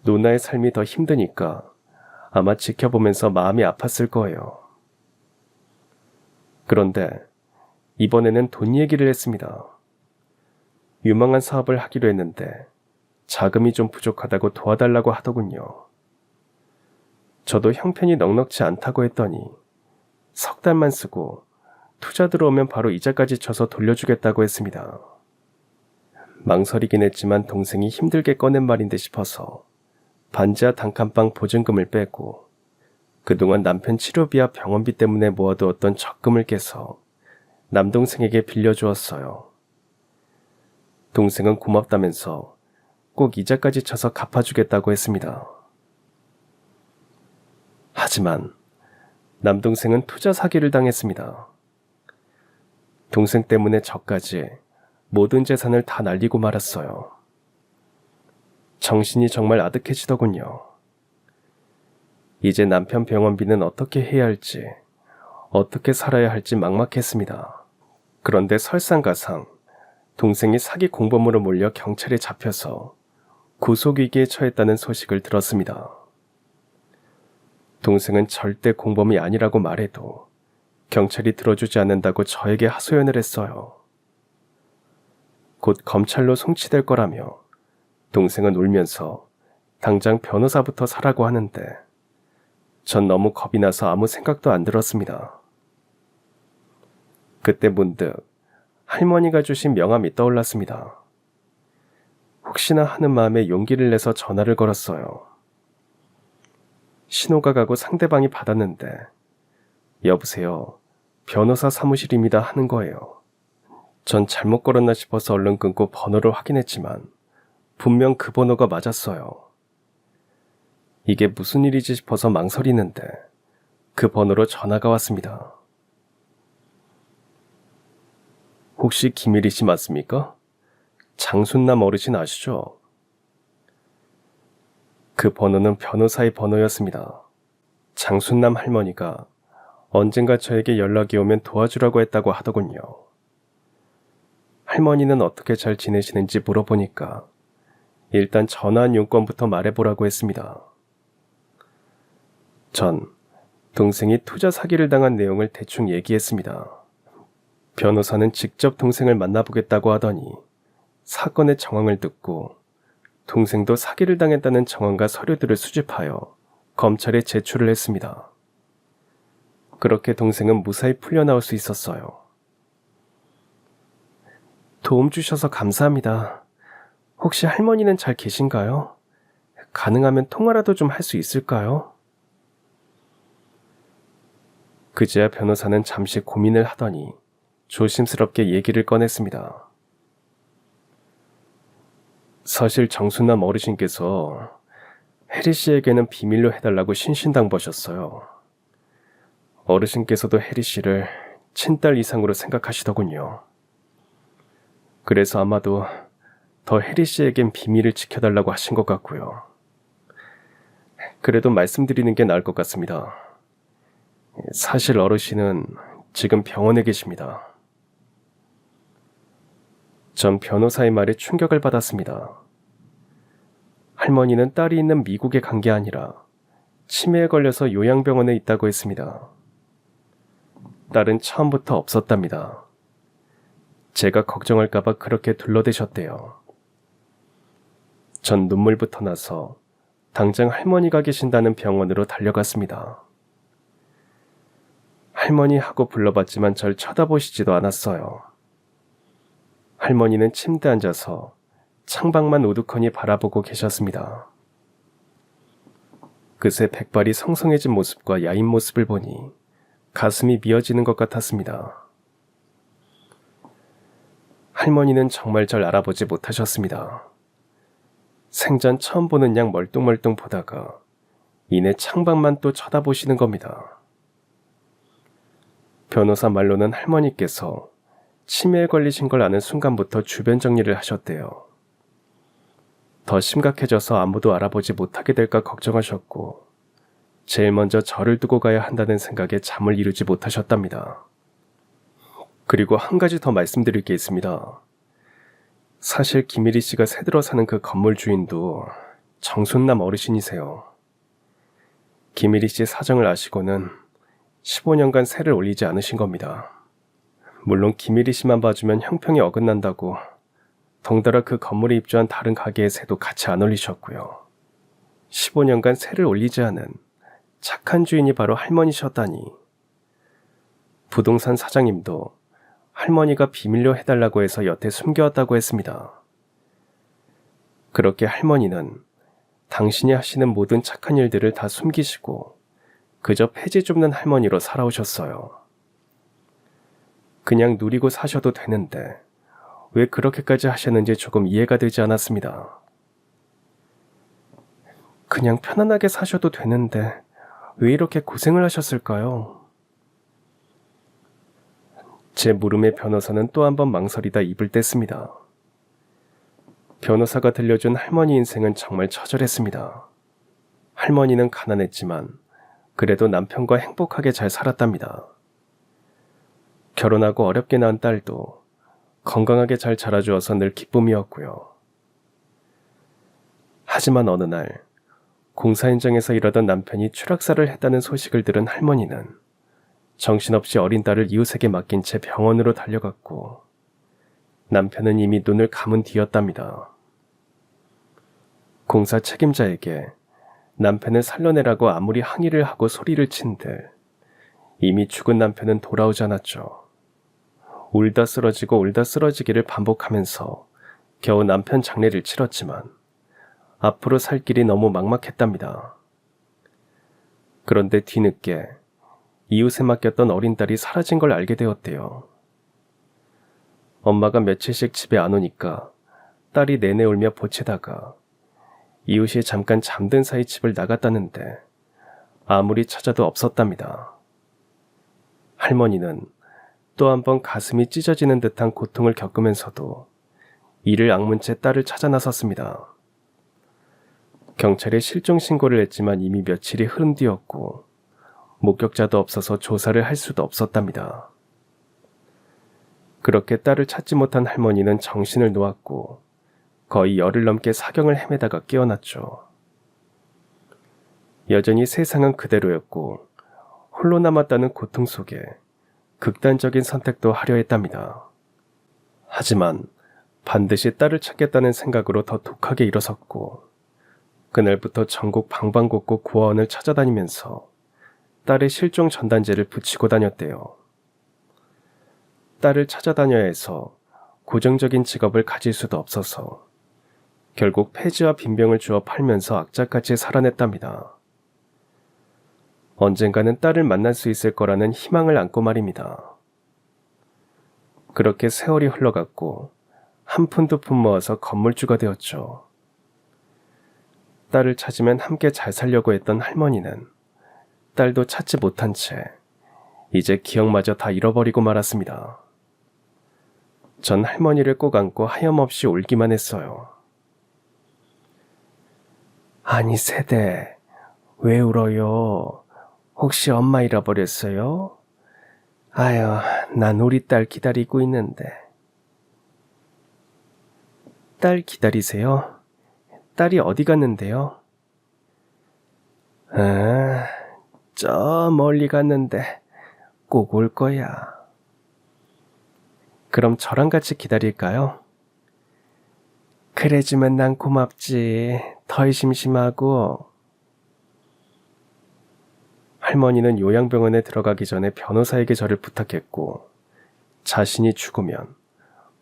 Speaker 1: 누나의 삶이 더 힘드니까 아마 지켜보면서 마음이 아팠을 거예요. 그런데 이번에는 돈 얘기를 했습니다. 유망한 사업을 하기로 했는데 자금이 좀 부족하다고 도와달라고 하더군요. 저도 형편이 넉넉지 않다고 했더니 석 달만 쓰고 투자 들어오면 바로 이자까지 쳐서 돌려주겠다고 했습니다. 망설이긴 했지만 동생이 힘들게 꺼낸 말인데 싶어서 반지하 단칸방 보증금을 빼고 그동안 남편 치료비와 병원비 때문에 모아두었던 적금을 깨서 남동생에게 빌려주었어요. 동생은 고맙다면서 꼭 이자까지 쳐서 갚아주겠다고 했습니다. 하지만 남동생은 투자 사기를 당했습니다. 동생 때문에 저까지 모든 재산을 다 날리고 말았어요. 정신이 정말 아득해지더군요. 이제 남편 병원비는 어떻게 해야 할지, 어떻게 살아야 할지 막막했습니다. 그런데 설상가상 동생이 사기 공범으로 몰려 경찰에 잡혀서 구속위기에 처했다는 소식을 들었습니다. 동생은 절대 공범이 아니라고 말해도 경찰이 들어주지 않는다고 저에게 하소연을 했어요. 곧 검찰로 송치될 거라며 동생은 울면서 당장 변호사부터 사라고 하는데 전 너무 겁이 나서 아무 생각도 안 들었습니다. 그때 문득 할머니가 주신 명함이 떠올랐습니다. 혹시나 하는 마음에 용기를 내서 전화를 걸었어요. 신호가 가고 상대방이 받았는데 여보세요, 변호사 사무실입니다 하는 거예요. 전 잘못 걸었나 싶어서 얼른 끊고 번호를 확인했지만 분명 그 번호가 맞았어요. 이게 무슨 일이지 싶어서 망설이는데 그 번호로 전화가 왔습니다. 혹시 김일희 씨 맞습니까? 장순남 어르신 아시죠? 그 번호는 변호사의 번호였습니다. 장순남 할머니가 언젠가 저에게 연락이 오면 도와주라고 했다고 하더군요. 할머니는 어떻게 잘 지내시는지 물어보니까 일단 전화한 용건부터 말해보라고 했습니다. 전 동생이 투자 사기를 당한 내용을 대충 얘기했습니다. 변호사는 직접 동생을 만나보겠다고 하더니 사건의 정황을 듣고 동생도 사기를 당했다는 정황과 서류들을 수집하여 검찰에 제출을 했습니다. 그렇게 동생은 무사히 풀려나올 수 있었어요. 도움 주셔서 감사합니다. 혹시 할머니는 잘 계신가요? 가능하면 통화라도 좀 할 수 있을까요? 그제야 변호사는 잠시 고민을 하더니 조심스럽게 얘기를 꺼냈습니다. 사실 정순남 어르신께서 혜리 씨에게는 비밀로 해달라고 신신당부하셨어요. 어르신께서도 혜리 씨를 친딸 이상으로 생각하시더군요. 그래서 아마도 더 혜리 씨에겐 비밀을 지켜달라고 하신 것 같고요. 그래도 말씀드리는 게 나을 것 같습니다. 사실 어르신은 지금 병원에 계십니다. 전 변호사의 말에 충격을 받았습니다. 할머니는 딸이 있는 미국에 간 게 아니라 치매에 걸려서 요양병원에 있다고 했습니다. 딸은 처음부터 없었답니다. 제가 걱정할까봐 그렇게 둘러대셨대요. 전 눈물부터 나서 당장 할머니가 계신다는 병원으로 달려갔습니다. 할머니 하고 불러봤지만 절 쳐다보시지도 않았어요. 할머니는 침대에 앉아서 창밖만 우두커니 바라보고 계셨습니다. 그새 백발이 성성해진 모습과 야인 모습을 보니 가슴이 미어지는 것 같았습니다. 할머니는 정말 절 알아보지 못하셨습니다. 생전 처음 보는 양 멀뚱멀뚱 보다가 이내 창밖만 또 쳐다보시는 겁니다. 변호사 말로는 할머니께서 치매에 걸리신 걸 아는 순간부터 주변 정리를 하셨대요. 더 심각해져서 아무도 알아보지 못하게 될까 걱정하셨고 제일 먼저 저를 두고 가야 한다는 생각에 잠을 이루지 못하셨답니다. 그리고 한 가지 더 말씀드릴 게 있습니다. 사실 김일희 씨가 새들어 사는 그 건물 주인도 정순남 어르신이세요. 김일희 씨 사정을 아시고는 15년간 세를 올리지 않으신 겁니다. 물론 김일희 씨만 봐주면 형평이 어긋난다고 덩달아 그 건물에 입주한 다른 가게의 세도 같이 안 올리셨고요. 15년간 세를 올리지 않은 착한 주인이 바로 할머니셨다니. 부동산 사장님도 할머니가 비밀로 해달라고 해서 여태 숨겨왔다고 했습니다. 그렇게 할머니는 당신이 하시는 모든 착한 일들을 다 숨기시고 그저 폐지 줍는 할머니로 살아오셨어요. 그냥 누리고 사셔도 되는데 왜 그렇게까지 하셨는지 조금 이해가 되지 않았습니다. 그냥 편안하게 사셔도 되는데 왜 이렇게 고생을 하셨을까요? 제 물음에 변호사는 또 한 번 망설이다 입을 뗐습니다. 변호사가 들려준 할머니 인생은 정말 처절했습니다. 할머니는 가난했지만 그래도 남편과 행복하게 잘 살았답니다. 결혼하고 어렵게 낳은 딸도 건강하게 잘 자라주어서 늘 기쁨이었고요. 하지만 어느 날 공사 현장에서 일하던 남편이 추락사를 했다는 소식을 들은 할머니는 정신없이 어린 딸을 이웃에게 맡긴 채 병원으로 달려갔고 남편은 이미 눈을 감은 뒤였답니다. 공사 책임자에게 남편을 살려내라고 아무리 항의를 하고 소리를 친들 이미 죽은 남편은 돌아오지 않았죠. 울다 쓰러지고 울다 쓰러지기를 반복하면서 겨우 남편 장례를 치렀지만 앞으로 살 길이 너무 막막했답니다. 그런데 뒤늦게 이웃에 맡겼던 어린 딸이 사라진 걸 알게 되었대요. 엄마가 며칠씩 집에 안 오니까 딸이 내내 울며 보채다가 이웃이 잠깐 잠든 사이 집을 나갔다는데 아무리 찾아도 없었답니다. 할머니는 또 한 번 가슴이 찢어지는 듯한 고통을 겪으면서도 이를 악문 채 딸을 찾아 나섰습니다. 경찰에 실종 신고를 했지만 이미 며칠이 흐른 뒤였고 목격자도 없어서 조사를 할 수도 없었답니다. 그렇게 딸을 찾지 못한 할머니는 정신을 놓았고 거의 열흘 넘게 사경을 헤매다가 깨어났죠. 여전히 세상은 그대로였고 홀로 남았다는 고통 속에 극단적인 선택도 하려 했답니다. 하지만 반드시 딸을 찾겠다는 생각으로 더 독하게 일어섰고 그날부터 전국 방방곡곡 구화원을 찾아다니면서 딸의 실종 전단지를 붙이고 다녔대요. 딸을 찾아다녀야 해서 고정적인 직업을 가질 수도 없어서 결국 폐지와 빈병을 주워 팔면서 악착같이 살아냈답니다. 언젠가는 딸을 만날 수 있을 거라는 희망을 안고 말입니다. 그렇게 세월이 흘러갔고 한 푼 두 푼 모아서 건물주가 되었죠. 딸을 찾으면 함께 잘 살려고 했던 할머니는 딸도 찾지 못한 채 이제 기억마저 다 잃어버리고 말았습니다. 전 할머니를 꼭 안고 하염없이 울기만 했어요. 아니 세대, 왜 울어요? 혹시 엄마 잃어버렸어요? 아유, 난 우리 딸 기다리고 있는데. 딸 기다리세요? 딸이 어디 갔는데요? 저 멀리 갔는데 꼭 올 거야. 그럼 저랑 같이 기다릴까요? 그래주면 난 고맙지. 덜 심심하고. 할머니는 요양병원에 들어가기 전에 변호사에게 저를 부탁했고 자신이 죽으면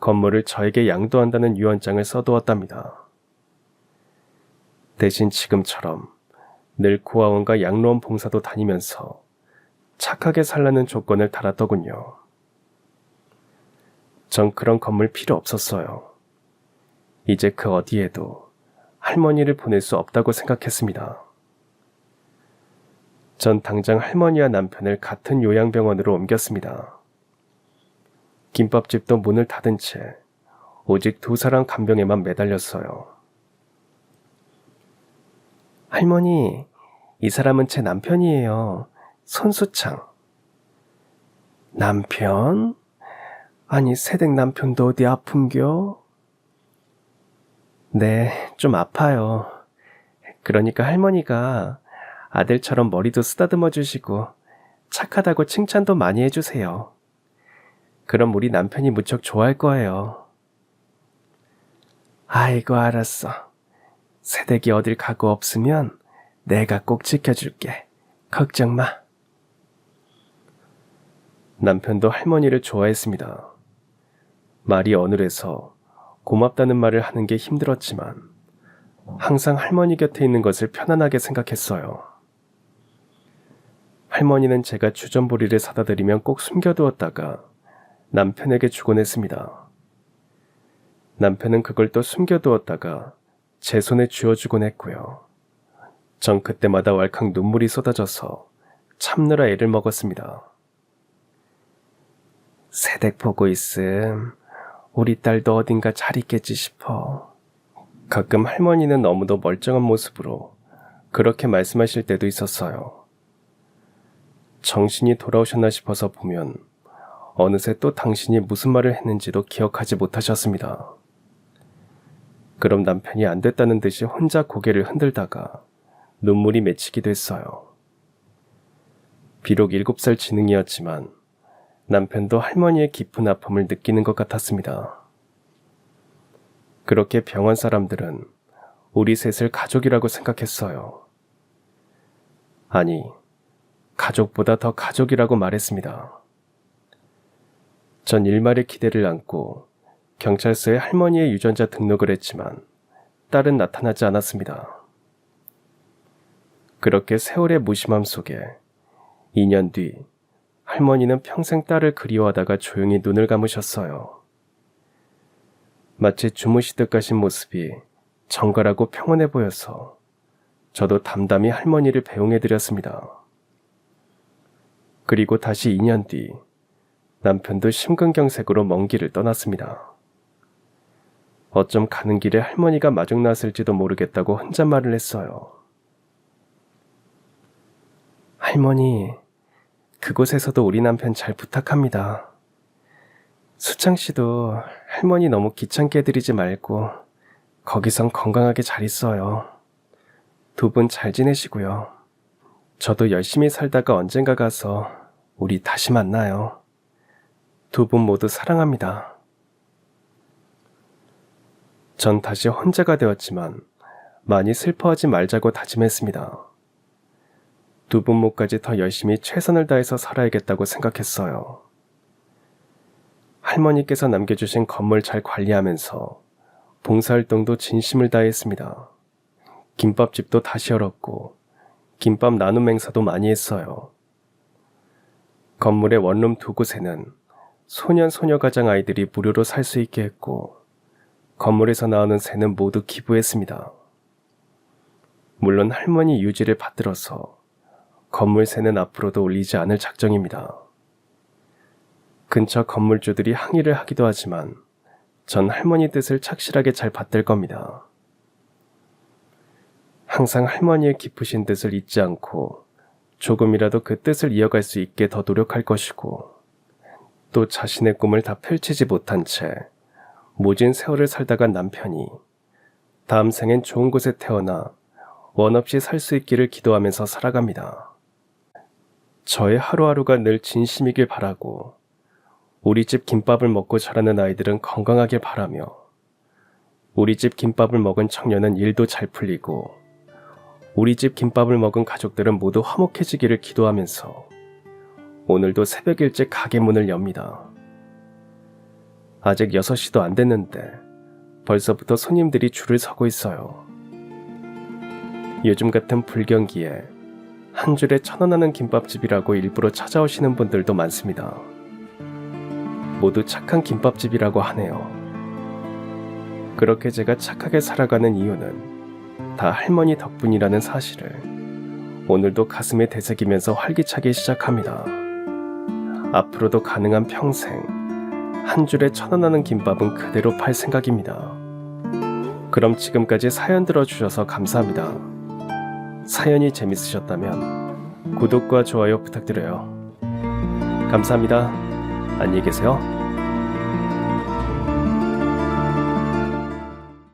Speaker 1: 건물을 저에게 양도한다는 유언장을 써두었답니다. 대신 지금처럼 늘 고아원과 양로원 봉사도 다니면서 착하게 살라는 조건을 달았더군요. 전 그런 건물 필요 없었어요. 이제 그 어디에도 할머니를 보낼 수 없다고 생각했습니다. 전 당장 할머니와 남편을 같은 요양병원으로 옮겼습니다. 김밥집도 문을 닫은 채 오직 두 사람 간병에만 매달렸어요. 할머니, 이 사람은 제 남편이에요. 손수창. 남편? 아니, 새댁 남편도 어디 아픈겨? 네, 좀 아파요. 그러니까 할머니가 아들처럼 머리도 쓰다듬어 주시고 착하다고 칭찬도 많이 해주세요. 그럼 우리 남편이 무척 좋아할 거예요. 아이고, 알았어. 새댁이 어딜 가고 없으면 내가 꼭 지켜줄게. 걱정 마. 남편도 할머니를 좋아했습니다. 말이 어눌해서 고맙다는 말을 하는 게 힘들었지만 항상 할머니 곁에 있는 것을 편안하게 생각했어요. 할머니는 제가 주전부리를 사다 드리면 꼭 숨겨두었다가 남편에게 주곤 했습니다. 남편은 그걸 또 숨겨두었다가 제 손에 쥐어주곤 했고요. 전 그때마다 왈칵 눈물이 쏟아져서 참느라 애를 먹었습니다. 새댁 보고 있음. 우리 딸도 어딘가 잘 있겠지 싶어. 가끔 할머니는 너무도 멀쩡한 모습으로 그렇게 말씀하실 때도 있었어요. 정신이 돌아오셨나 싶어서 보면 어느새 또 당신이 무슨 말을 했는지도 기억하지 못하셨습니다. 그럼 남편이 안 됐다는 듯이 혼자 고개를 흔들다가 눈물이 맺히기도 했어요. 비록 7살 지능이었지만 남편도 할머니의 깊은 아픔을 느끼는 것 같았습니다. 그렇게 병원 사람들은 우리 셋을 가족이라고 생각했어요. 아니, 가족보다 더 가족이라고 말했습니다. 전 일말의 기대를 안고 경찰서에 할머니의 유전자 등록을 했지만 딸은 나타나지 않았습니다. 그렇게 세월의 무심함 속에 2년 뒤 할머니는 평생 딸을 그리워하다가 조용히 눈을 감으셨어요. 마치 주무시듯 가신 모습이 정갈하고 평온해 보여서 저도 담담히 할머니를 배웅해드렸습니다. 그리고 다시 2년 뒤 남편도 심근경색으로 먼 길을 떠났습니다. 어쩜 가는 길에 할머니가 마중나왔을지도 모르겠다고 혼잣말을 했어요. 할머니, 그곳에서도 우리 남편 잘 부탁합니다. 수창 씨도 할머니 너무 귀찮게 해드리지 말고 거기선 건강하게 잘 있어요. 두 분 잘 지내시고요. 저도 열심히 살다가 언젠가 가서 우리 다시 만나요. 두 분 모두 사랑합니다. 전 다시 혼자가 되었지만 많이 슬퍼하지 말자고 다짐했습니다. 두 분 몫까지 더 열심히 최선을 다해서 살아야겠다고 생각했어요. 할머니께서 남겨주신 건물 잘 관리하면서 봉사활동도 진심을 다했습니다. 김밥집도 다시 열었고 김밥 나눔 행사도 많이 했어요. 건물의 원룸 2곳에는 소년 소녀가장 아이들이 무료로 살 수 있게 했고 건물에서 나오는 새는 모두 기부했습니다. 물론 할머니 유지를 받들어서 건물 새는 앞으로도 올리지 않을 작정입니다. 근처 건물주들이 항의를 하기도 하지만 전 할머니 뜻을 착실하게 잘 받들 겁니다. 항상 할머니의 깊으신 뜻을 잊지 않고 조금이라도 그 뜻을 이어갈 수 있게 더 노력할 것이고 또 자신의 꿈을 다 펼치지 못한 채 모진 세월을 살다가 남편이 다음 생엔 좋은 곳에 태어나 원 없이 살 수 있기를 기도하면서 살아갑니다. 저의 하루하루가 늘 진심이길 바라고 우리 집 김밥을 먹고 자라는 아이들은 건강하길 바라며 우리 집 김밥을 먹은 청년은 일도 잘 풀리고 우리 집 김밥을 먹은 가족들은 모두 화목해지기를 기도하면서 오늘도 새벽 일찍 가게 문을 엽니다. 아직 6시도 안 됐는데 벌써부터 손님들이 줄을 서고 있어요. 요즘 같은 불경기에 한 줄에 1,000원 하는 김밥집이라고 일부러 찾아오시는 분들도 많습니다. 모두 착한 김밥집이라고 하네요. 그렇게 제가 착하게 살아가는 이유는 다 할머니 덕분이라는 사실을 오늘도 가슴에 되새기면서 활기차게 시작합니다. 앞으로도 가능한 평생 한 줄에 1,000원 하는 김밥은 그대로 팔 생각입니다. 그럼 지금까지 사연 들어주셔서 감사합니다. 사연이 재밌으셨다면 구독과 좋아요 부탁드려요. 감사합니다. 안녕히 계세요.